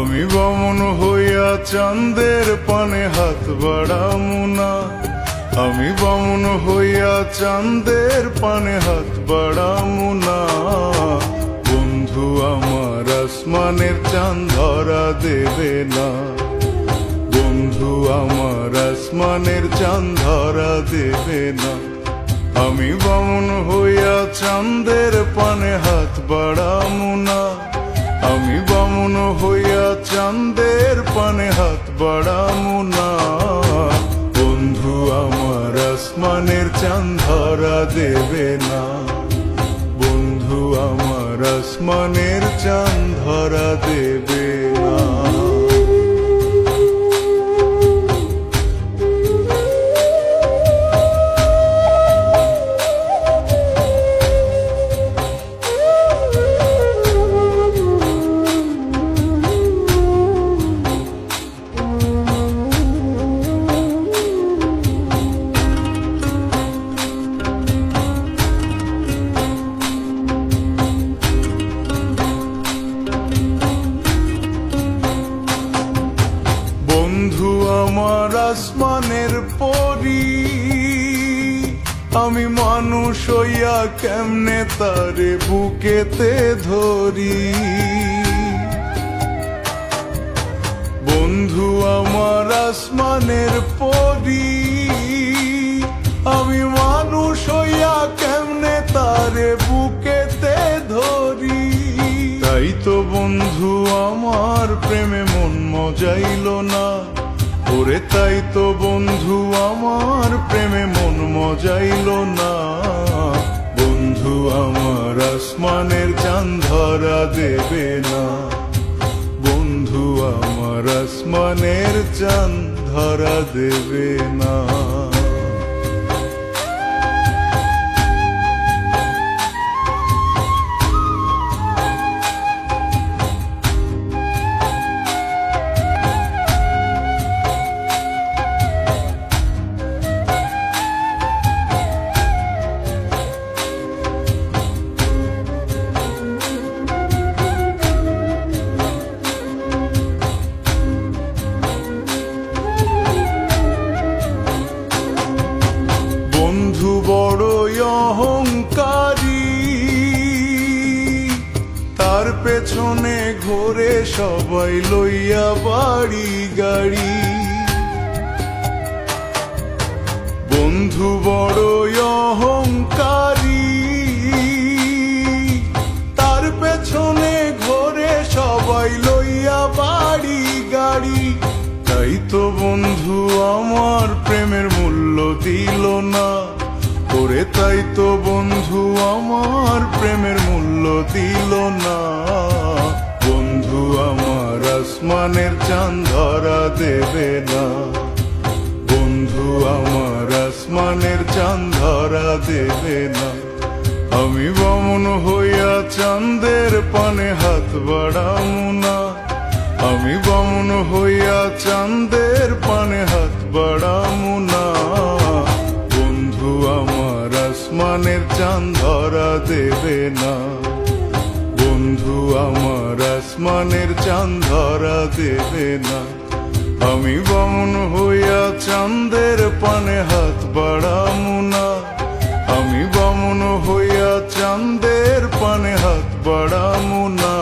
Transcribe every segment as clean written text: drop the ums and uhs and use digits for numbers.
আমি বামন হইয়া চাঁদের পানে হাত বাড়ামু না, আমি বামন হইয়া চাঁদের পানে হাত বাড়ামু না। বন্ধু আমার আসমানের চাঁদ ধরা দেবে না, বন্ধু আমার আসমানের চাঁদ ধরা দেবে না। আমি বামন হইয়া চাঁদের পানে হাত বাড়ামু না, আমি বামন হইয়া চাঁদের পানে হাত বাড়ামু না। বন্ধু আমার আসমানের চাঁদ ধরা দেবে না, বন্ধু আমার আসমানের চাঁদ ধরা দেবে না। বন্ধু আমার আসমানের পরি, আমি মানুষ হইয়া কেমনে তারে বুকেতে ধরি। বন্ধু আমার আসমানের পরি, আমি মানুষ হইয়া কেমনে তারে বুকেতে ধরি। তাই তো বন্ধু আমার প্রেমে মন মজাইল না, ওরে তাই তো বন্ধু আমার প্রেমে মন মজাইল না। বন্ধু আমার আসমানের চাঁদ ধরা দেবে না, বন্ধু আমার আসমানের চাঁদ ধরা দেবে না। বন্ধু বড়ই অহংকারী, তার পেছনে ঘোরে সবাই লইয়া বাড়ি গাড়ি। বন্ধু বড়ই অহংকারী, তার পেছনে ঘোরে সবাই লইয়া বাড়ি গাড়ি। তাই তো বন্ধু আমার প্রেমের মূল্য দিল না, ওরে তাই তো বন্ধু আমার প্রেমের মূল্য দিল না। বন্ধু আমার আসমানের চাঁদ ধরা দেবে না, বন্ধু আমার আসমানের চাঁদ ধরা দেবে না। আমি বামন হইয়া চাঁদের পানে হাত বাড়ামু না, আমি বামন হইয়া চাঁদের পানে হাত বাড়ামু না। বন্ধু আমার আসমানের চাঁদ ধরা দেবে না, বন্ধু আমার আসমানের চাঁদ ধরা দেবে না। আমি বামন হইয়া চাঁদের পানে হাত বাড়ামু না, আমি বামন হইয়া চাঁদের পানে হাত বাড়ামু না।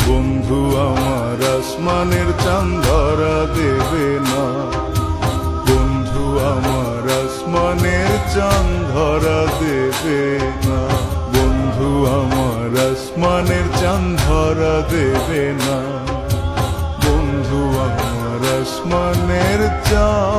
বন্ধু আমার আসমানের চাঁদ ধরা দেবে না, বন্ধু আমার আসমানের চাঁদ ধরা দেবে না, বন্ধু আমার আসমানের চাঁদ ধরা দেবে না, বন্ধু আমার আসমানের চাঁদ